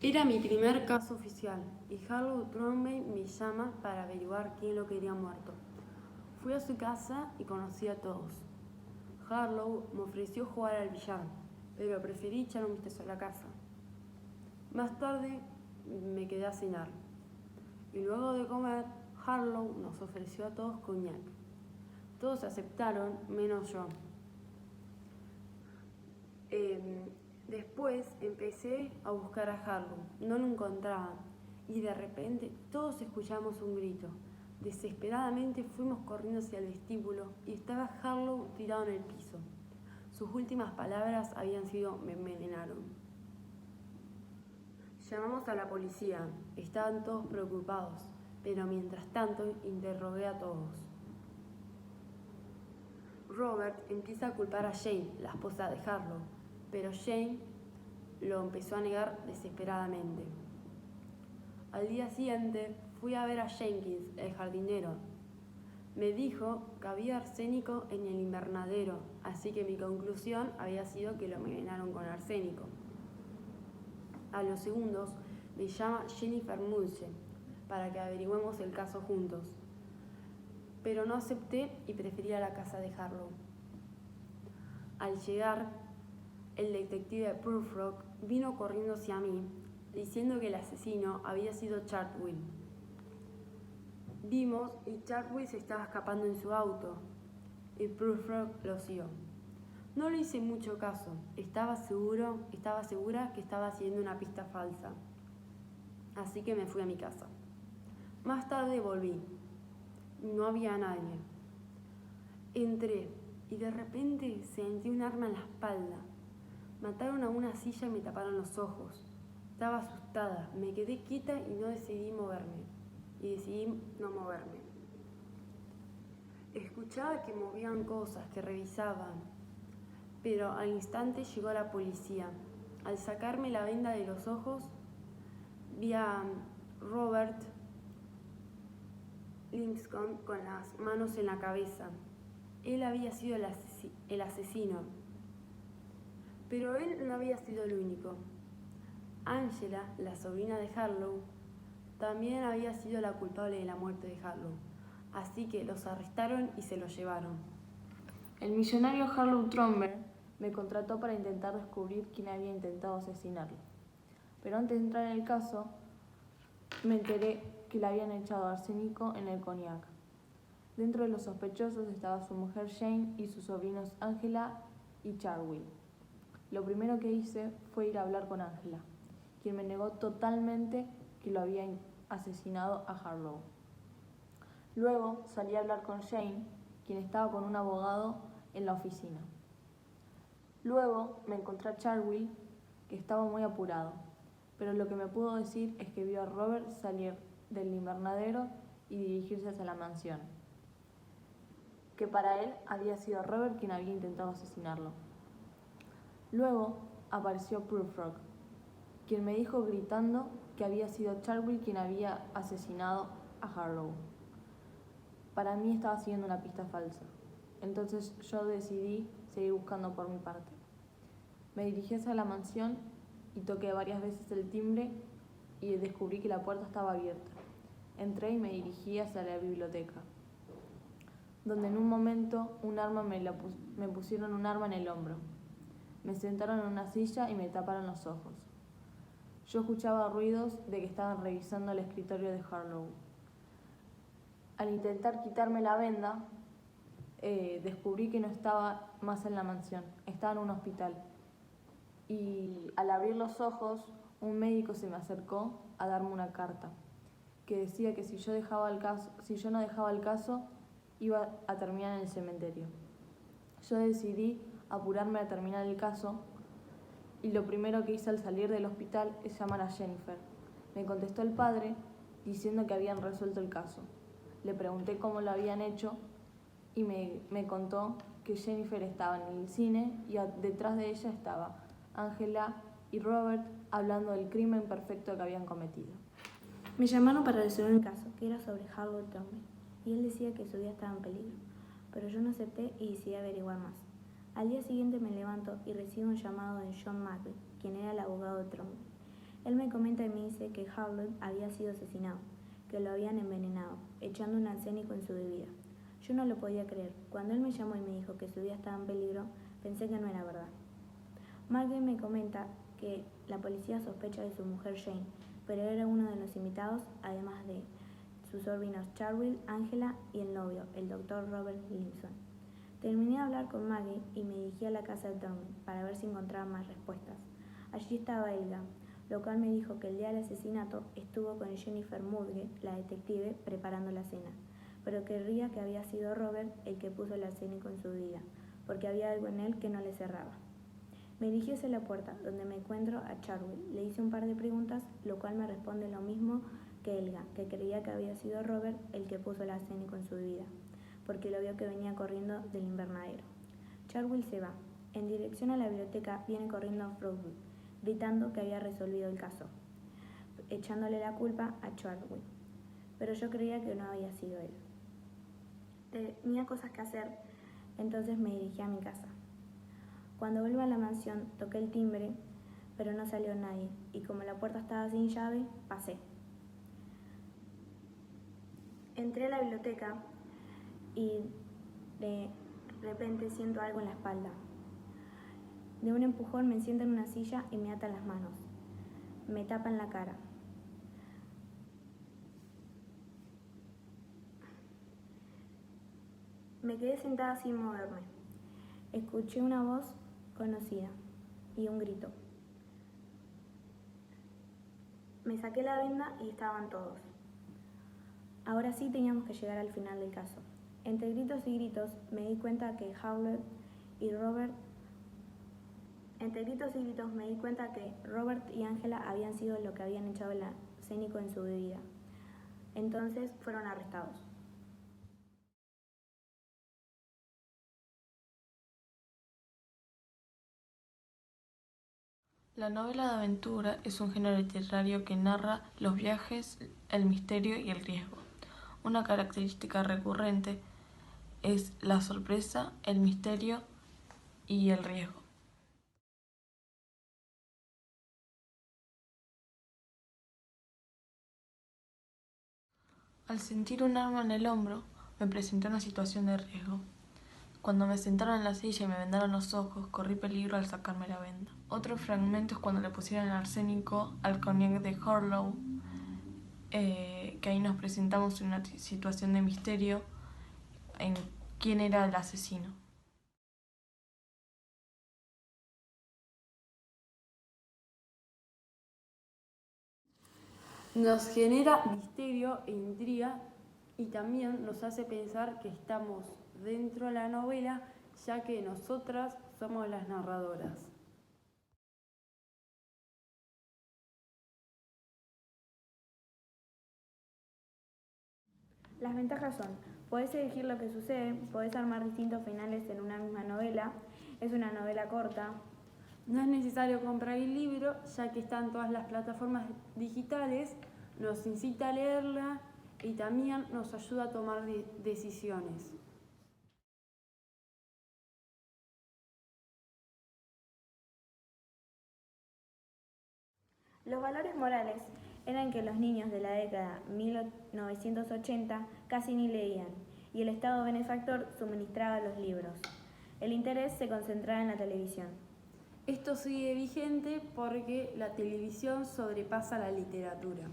Era mi primer caso oficial y Harlow Trombley me llama para averiguar quién lo quería muerto. Fui a su casa y conocí a todos. Harlow me ofreció jugar al billar, pero preferí echar un vistazo a la casa. Más tarde me quedé a cenar y luego de comer, Harlow nos ofreció a todos coñac. Todos aceptaron, menos yo. Después empecé a buscar a Harlow, no lo encontraba y de repente todos escuchamos un grito. Desesperadamente fuimos corriendo hacia el vestíbulo y estaba Harlow tirado en el piso. Sus últimas palabras habían sido "me envenenaron". Llamamos a la policía, estaban todos preocupados, pero mientras tanto interrogué a todos. Robert empieza a culpar a Jane, la esposa de Harlow, pero Jane lo empezó a negar desesperadamente. Al día siguiente fui a ver a Jenkins, el jardinero. Me dijo que había arsénico en el invernadero, así que mi conclusión había sido que lo envenenaron con arsénico. A los segundos me llama Jennifer Mulche para que averigüemos el caso juntos, pero no acepté y preferí a la casa de Harlow. Al llegar, el detective Prufrock vino corriendo hacia mí, diciendo que el asesino había sido Chartwell. Vimos y Chartwell se estaba escapando en su auto, y Prufrock lo siguió. No le hice mucho caso, estaba segura que estaba siguiendo una pista falsa, así que me fui a mi casa. Más tarde volví, no había nadie. Entré y de repente sentí un arma en la espalda. Mataron a una silla y me taparon los ojos. Estaba asustada, me quedé quieta y decidí no moverme. Escuchaba que movían cosas, que revisaban, pero al instante llegó la policía. Al sacarme la venda de los ojos, vi a Robert Lipscomb con las manos en la cabeza. Él había sido el asesino, pero él no había sido el único. Angela, la sobrina de Harlow, también había sido la culpable de la muerte de Harlow, así que los arrestaron y se los llevaron. El millonario Harlow Tromber me contrató para intentar descubrir quién había intentado asesinarlo. Pero antes de entrar en el caso, me enteré que le habían echado arsénico en el cognac. Dentro de los sospechosos estaba su mujer Jane y sus sobrinos Angela y Chartwell. Lo primero que hice fue ir a hablar con Angela, quien me negó totalmente que lo había asesinado a Harlow. Luego salí a hablar con Jane, quien estaba con un abogado en la oficina. Luego me encontré a Chartwell, que estaba muy apurado, pero lo que me pudo decir es que vio a Robert salir del invernadero y dirigirse hacia la mansión, que para él había sido Robert quien había intentado asesinarlo. Luego apareció Prufrock, quien me dijo gritando que había sido Chartwell quien había asesinado a Harlow. Para mí estaba siguiendo una pista falsa, entonces yo decidí seguir buscando por mi parte. Me dirigí hacia la mansión y toqué varias veces el timbre y descubrí que la puerta estaba abierta. Entré y me dirigí hacia la biblioteca, donde en un momento me pusieron un arma en el hombro. Me sentaron en una silla y me taparon los ojos. Yo escuchaba ruidos de que estaban revisando el escritorio de Harlow. Al intentar quitarme la venda, descubrí que no estaba más en la mansión, estaba en un hospital. Y al abrir los ojos, un médico se me acercó a darme una carta que decía que si yo no dejaba el caso, iba a terminar en el cementerio. Yo decidí apurarme a terminar el caso y lo primero que hice al salir del hospital es llamar a Jennifer. Me contestó el padre diciendo que habían resuelto el caso. Le pregunté cómo lo habían hecho y me contó que Jennifer estaba en el cine y detrás de ella estaba Angela y Robert hablando del crimen perfecto que habían cometido. Me llamaron para resolver un caso, que era sobre Harlow Trombley, y él decía que su vida estaba en peligro, pero yo no acepté y decidí averiguar más. Al día siguiente me levanto y recibo un llamado de John Mackley, quien era el abogado de Trombley. Él me comenta y me dice que Harlow había sido asesinado, que lo habían envenenado, echando un arsénico en su bebida. Yo no lo podía creer. Cuando él me llamó y me dijo que su vida estaba en peligro, pensé que no era verdad. Maggie me comenta que la policía sospecha de su mujer Jane, pero era uno de los invitados, además de sus sobrinos Charles, Angela y el novio, el Dr. Robert Linson. Terminé de hablar con Maggie y me dirigí a la casa de Thurman para ver si encontraba más respuestas. Allí estaba Elga, lo cual me dijo que el día del asesinato estuvo con Jennifer Mudge, la detective, preparando la cena, pero creía que había sido Robert el que puso el arsénico en su bebida, porque había algo en él que no le cerraba. Me dirigí hacia la puerta, donde me encuentro a Charwell. Le hice un par de preguntas, lo cual me responde lo mismo que Elga, que creía que había sido Robert el que puso el arsénico en su bebida, porque lo vio que venía corriendo del invernadero. Charwell se va. En dirección a la biblioteca viene corriendo a Frogwood, gritando que había resolvido el caso, echándole la culpa a Charwell. Pero yo creía que no había sido él. Tenía cosas que hacer, entonces me dirigí a mi casa. Cuando vuelvo a la mansión, toqué el timbre, pero no salió nadie, y como la puerta estaba sin llave, pasé. Entré a la biblioteca y de repente siento algo en la espalda. De un empujón me siento en una silla y me atan las manos. Me tapan la cara. Me quedé sentada sin moverme. Escuché una voz conocida y un grito. Me saqué la venda y estaban todos. Ahora sí teníamos que llegar al final del caso. Entre gritos y gritos me di cuenta que Robert y Angela habían sido los que habían echado el arsénico en su bebida. Entonces fueron arrestados. La novela de aventura es un género literario que narra los viajes, el misterio y el riesgo. Una característica recurrente es la sorpresa, el misterio y el riesgo. Al sentir un arma en el hombro, me presenté una situación de riesgo. Cuando me sentaron en la silla y me vendaron los ojos, corrí peligro al sacarme la venda. Otro fragmento es cuando le pusieron el arsénico al cognac de Harlow, que ahí nos presentamos en una situación de misterio en quién era el asesino. Nos genera misterio e intriga y también nos hace pensar que estamos dentro de la novela, ya que nosotras somos las narradoras. Las ventajas son, podés elegir lo que sucede, podés armar distintos finales en una misma novela, es una novela corta. No es necesario comprar el libro, ya que está en todas las plataformas digitales, nos incita a leerla y también nos ayuda a tomar decisiones. Los valores morales eran que los niños de la década 1980 casi ni leían, y el Estado benefactor suministraba los libros. El interés se concentraba en la televisión. Esto sigue vigente porque la televisión sobrepasa la literatura.